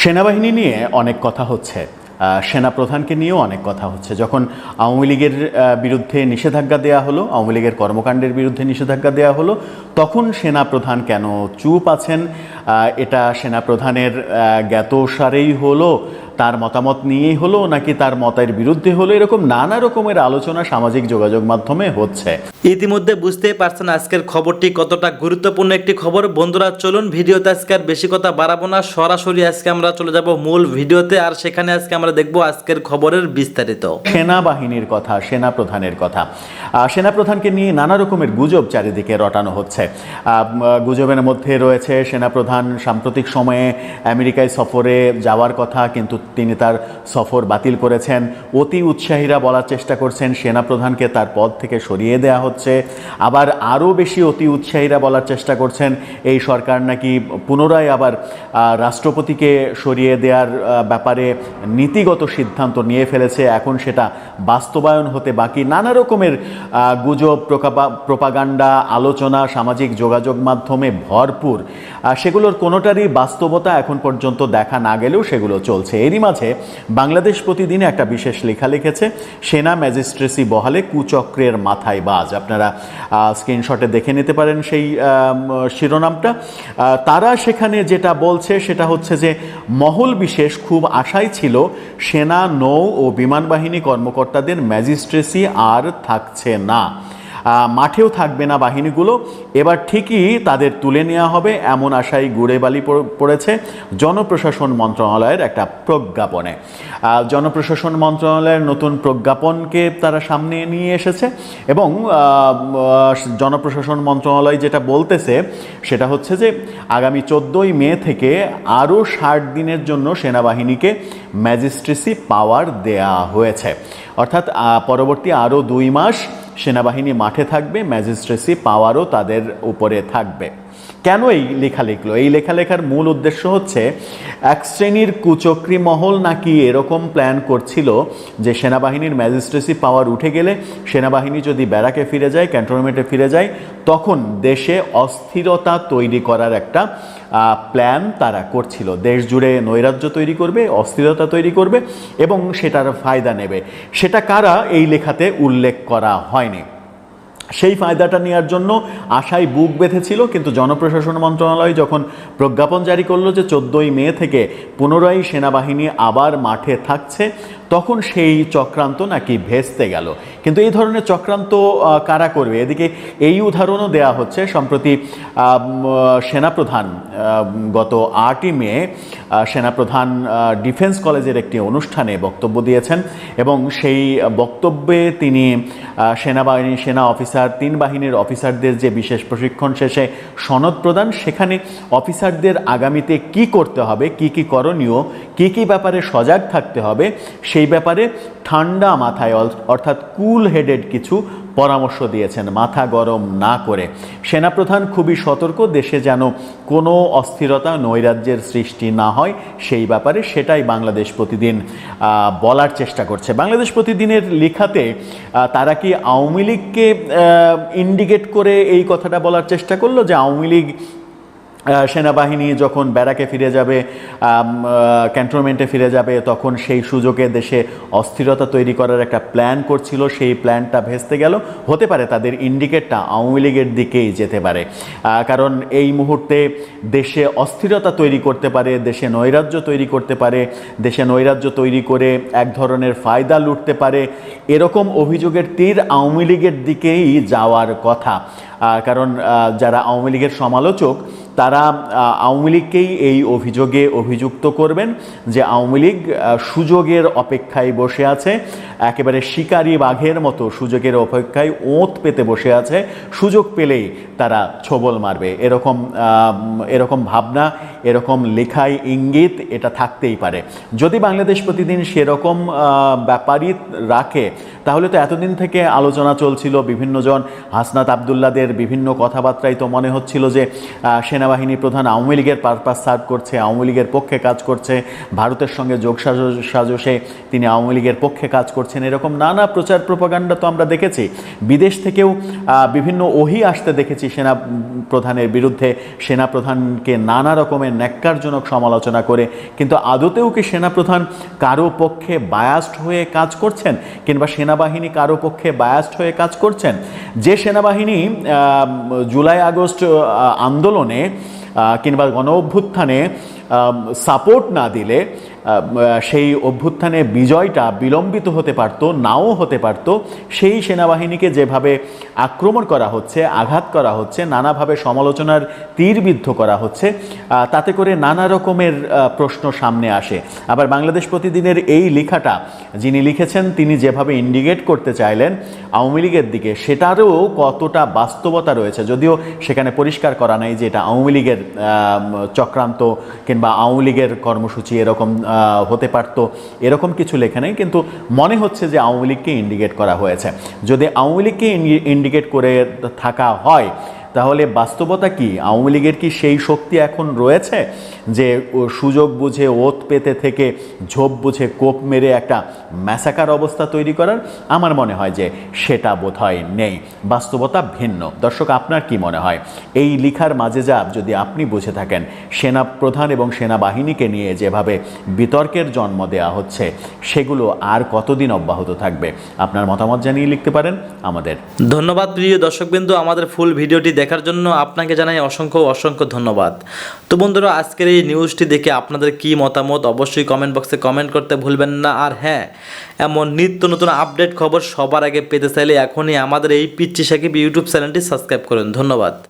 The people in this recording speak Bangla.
সেনাবাহিনী নিয়ে অনেক কথা হচ্ছে, সেনাপ্রধানকে নিয়েও অনেক কথা হচ্ছে। যখন আওয়ামী লীগের বিরুদ্ধে নিষেধাজ্ঞা দেওয়া হলো, আওয়ামী লীগের কর্মকাণ্ডের বিরুদ্ধে নিষেধাজ্ঞা দেওয়া হলো, তখন সেনাপ্রধান কেন চুপ আছেন? এটা সেনাপ্রধানের জ্ঞাতসারেই হলো, তার মতামত নিয়েই হলো, নাকি তার মতের বিরুদ্ধে হলো? এরকম নানা রকমের আলোচনা সামাজিক যোগাযোগ মাধ্যমে হচ্ছে। ইতিমধ্যে বুঝতেই পারছেন আজকের খবরটি কতটা গুরুত্বপূর্ণ একটি খবর। বন্ধুরা চলুন ভিডিওতে আজকে আর বেশি কথা বাড়াবো না, সরাসরি আজকে আমরা চলে যাব মূল ভিডিওতে। আর সেখানে আজকে আমরা দেখব আজকের খবরের বিস্তারিত। সেনাবাহিনীর কথা, সেনাপ্রধানের কথা, সেনাপ্রধানকে নিয়ে নানা রকমের গুজব চারিদিকে রটানো হচ্ছে। গুজবের মধ্যে রয়েছে সেনাপ্রধান সাম্প্রতিক সময়ে আমেরিকায় সফরে যাওয়ার কথা, কিন্তু তিনি তার সফর বাতিল করেছেন। অতি উৎসাহীরা বলার চেষ্টা করছেন সেনাপ্রধানকে তার পদ থেকে সরিয়ে দেওয়া হচ্ছে। আবার আরও বেশি অতি উৎসাহীরা বলার চেষ্টা করছেন এই সরকার নাকি পুনরায় আবার রাষ্ট্রপতিকে সরিয়ে দেওয়ার ব্যাপারে নীতিগত সিদ্ধান্ত নিয়ে ফেলেছে, এখন সেটা বাস্তবায়ন হতে বাকি। নানা রকমের গুজব, প্রোপাগান্ডা, আলোচনা সামাজিক যোগাযোগ মাধ্যমে ভরপুর। সেগুলোর কোনোটারই বাস্তবতা এখন পর্যন্ত দেখা না গেলেও সেগুলো চলছে। এরই মাঝে বাংলাদেশ প্রতিদিনে একটা বিশেষ লেখা লিখেছে, সেনা ম্যাজিস্ট্রেসি বহালে কুচক্রের মাথায় বাজ। আপনারা স্ক্রিনশটে দেখে নিতে পারেন সেই শিরোনামটা। তারা সেখানে যেটা বলছে সেটা হচ্ছে যে মহল বিশেষ খুব আশায় ছিল সেনা, নৌ ও বিমান বাহিনী কর্মকর্তাদের ম্যাজিস্ট্রেসি আর থাকছে না, মাঠেও থাকবে না বাহিনীগুলো, এবার ঠিকই তাদের তুলে নেওয়া হবে, এমন আশায় গুড়ে বালি পড়েছে জনপ্রশাসন মন্ত্রণালয়ের একটা প্রজ্ঞাপনে। জনপ্রশাসন মন্ত্রণালয়ের নতুন প্রজ্ঞাপনকে তারা সামনে নিয়ে এসেছে এবং জনপ্রশাসন মন্ত্রণালয় যেটা বলতেছে সেটা হচ্ছে যে আগামী 14ই মে থেকে আরও 60 দিনের জন্য সেনাবাহিনীকে ম্যাজিস্ট্রেসি পাওয়ার দেয়া হয়েছে। অর্থাৎ পরবর্তী আরও 2 মাস সেনাবাহিনী মাঠে থাকবে, ম্যাজিস্ট্রেসি পাওয়ারও তাদের উপরে থাকবে। কেন এই লেখা লিখলো? এই লেখার মূল উদ্দেশ্য হচ্ছে এক শ্রেণীর কুচক্রী মহল নাকি এরকম প্ল্যান করছিল যে সেনাবাহিনীর ম্যাজিস্ট্রেসি পাওয়ার উঠে গেলে সেনাবাহিনী যদি ব্যারাকে ফিরে যায়, ক্যান্টনমেন্টে ফিরে যায়, তখন দেশে অস্থিরতা তৈরি করার একটা প্ল্যান তারা করছিল। দেশ জুড়ে নৈরাজ্য তৈরি করবে, অস্থিরতা তৈরি করবে এবং সেটার ফায়দা নেবে। সেটা কারা এই লেখাতে উল্লেখ করা হয়নি। সেই ফায়দাটা নেওয়ার জন্য আশায় বুক বেঁধেছিল, কিন্তু জনপ্রশাসন মন্ত্রণালয় যখন প্রজ্ঞাপন জারি করলো যে 14ই মে থেকে পুনরায় সেনাবাহিনী আবার মাঠে থাকছে, তখন সেই চক্রান্ত নাকি ভেস্তে গেল। কিন্তু এই ধরনের চক্রান্ত কারা করবে? এদিকে এই উদাহরণও দেয়া হচ্ছে। সম্প্রতি সেনাপ্রধান গত 8ই মে সেনাপ্রধান ডিফেন্স কলেজের একটি অনুষ্ঠানে বক্তব্য দিয়েছেন এবং সেই বক্তব্যে তিনি সেনাবাহিনী, সেনা অফিসার, 3 বাহিনীর অফিসারদের যে বিশেষ প্রশিক্ষণ শেষে সনদ প্রদান, সেখানে অফিসারদের আগামীতে কি করতে হবে, কি করণীয়, কি ব্যাপারে সজাগ থাকতে হবে, সেই ব্যাপারে ঠান্ডা মাথায় অর্থাৎ কুল হেডেড কিছু পরামর্শ দিয়েছেন, মাথা গরম না করে। সেনাপ্রধান খুবই সতর্ক, দেশে যেন কোনো অস্থিরতা, নৈরাজ্যের সৃষ্টি না হয় সেই ব্যাপারে, সেটাই বাংলাদেশ প্রতিদিন বলার চেষ্টা করছে। বাংলাদেশ প্রতিদিনের লেখাতে তারা কি আওয়ামী লীগকে ইন্ডিকেট করে এই কথাটা বলার চেষ্টা করলো যে আওয়ামী লীগ সেনাবাহিনী যখন ব্যারাকে ফিরে যাবে, ক্যান্টনমেন্টে ফিরে যাবে, তখন সেই সুযোগে দেশে অস্থিরতা তৈরি করার একটা প্ল্যান করছিল, সেই প্ল্যানটা ভেস্তে গেল? হতে পারে তাদের ইন্ডিকেটটা আওয়ামী লীগের দিকেই যেতে পারে, কারণ এই মুহূর্তে দেশে অস্থিরতা তৈরি করতে পারে, দেশে নৈরাজ্য তৈরি করতে পারে, দেশে নৈরাজ্য তৈরি করে এক ধরনের ফায়দা লুটতে পারে, এরকম অভিযোগের তীর আওয়ামী লীগের দিকেই যাওয়ার কথা। কারণ যারা আওয়ামী লীগের সমালোচক তারা আওয়ামী লীগকেই এই অভিযোগে অভিযুক্ত করবেন যে আওয়ামী লীগ সুযোগের অপেক্ষায় বসে আছে, একেবারে শিকারী বাঘের মতো সুযোগের অপেক্ষায় ওঁত পেতে বসে আছে, সুযোগ পেলেই তারা ছোবল মারবে। এরকম ভাবনা, এরকম লেখায় ইঙ্গিত এটা থাকতেই পারে। যদি বাংলাদেশ প্রতিদিন সেরকম ব্যাপারই রাখে, তাহলে তো এতদিন থেকে আলোচনা চলছিল, বিভিন্নজন হাসনাত আবদুল্লাদের বিভিন্ন কথাবার্তায় তো মনে হচ্ছিল যে সেনাবাহিনী সেনাবাহিনী প্রধান আওয়ামী লীগের পারপাস সার্ভ করছে, আওয়ামী লীগের পক্ষে কাজ করছে, ভারতের সঙ্গে সাজসে তিনি আওয়ামী লীগের পক্ষে কাজ করছেন, এরকম নানা প্রচার প্রপাগান্ডা তো আমরা দেখেছি। বিদেশ থেকেও বিভিন্ন ওহি আসতে দেখেছি সেনা প্রধানের বিরুদ্ধে, সেনা প্রধানকে নানা রকমের ন্যাক্কারজনক সমালোচনা করে। কিন্তু আদতেও কি সেনাপ্রধান কারো পক্ষে বায়াসড হয়ে কাজ করছেন, কিংবা সেনাবাহিনী কারো পক্ষে বায়াসড হয়ে কাজ করছেন? যে সেনাবাহিনী জুলাই আগস্ট আন্দোলনে কিংবা গণ অভ্যুত্থানে সাপোর্ট না দিলে সেই অভ্যুত্থানে বিজয়টা বিলম্বিত হতে পারত, নাও হতে পারত, সেই সেনাবাহিনীকে যেভাবে আক্রমণ করা হচ্ছে, আঘাত করা হচ্ছে, নানাভাবে সমালোচনার তীরবিদ্ধ করা হচ্ছে, তাতে করে নানা রকমের প্রশ্ন সামনে আসে। আবার বাংলাদেশ প্রতিদিনের এই লেখাটা যিনি লিখেছেন তিনি যেভাবে ইন্ডিকেট করতে চাইলেন আওয়ামী লীগের দিকে, সেটারও কতটা বাস্তবতা রয়েছে, যদিও সেখানে পরিষ্কার করা নাই যে এটা আওয়ামী লীগের চক্রান্ত কিংবা আওয়ামী লীগের কর্মসূচি এরকম হতে পারত, এরকম কিছু লেখা নেই। কিন্তু মনে হচ্ছে যে আওয়ামী লীগকে ইন্ডিকেট করা হয়েছে। যদি আওয়ামী লীগকে ইন্ডিকেট করে থাকা হয় তাহলে বাস্তবতা কি? আওয়ামী লীগের কি সেই শক্তি এখন রয়েছে যে সুযোগ বুঝে ওত পেতে থেকে ঝোপ বুঝে কোপ মেরে একটা ম্যাসাকার অবস্থা তৈরি করার? আমার মনে হয় যে সেটা বোধহয় নেই, বাস্তবতা ভিন্ন। দর্শক, আপনার কি মনে হয়? এই লিখার মাঝে যা যদি আপনি বুঝে থাকেন, সেনা প্রধান এবং সেনাবাহিনীকে নিয়ে যেভাবে বিতর্কের জন্ম দেওয়া হচ্ছে, সেগুলো আর কতদিন অব্যাহত থাকবে? আপনার মতামত জানিয়ে লিখতে পারেন আমাদের। ধন্যবাদ প্রিয় দর্শকবৃন্দ, আমাদের ফুল ভিডিওটি দেখার জন্য আপনাকে জানাই অসংখ্য ধন্যবাদ। তো বন্ধুরা, আজকের এই নিউজটি দেখে আপনাদের কি মতামত অবশ্যই কমেন্ট বক্সে কমেন্ট করতে ভুলবেন না। আর হ্যাঁ, এমন নিত্য নতুন আপডেট খবর সবার আগে পেতে চাইলে এখনই আমাদের এই পিচ্চি সাকিব ইউটিউব চ্যানেলটি সাবস্ক্রাইব করুন। ধন্যবাদ।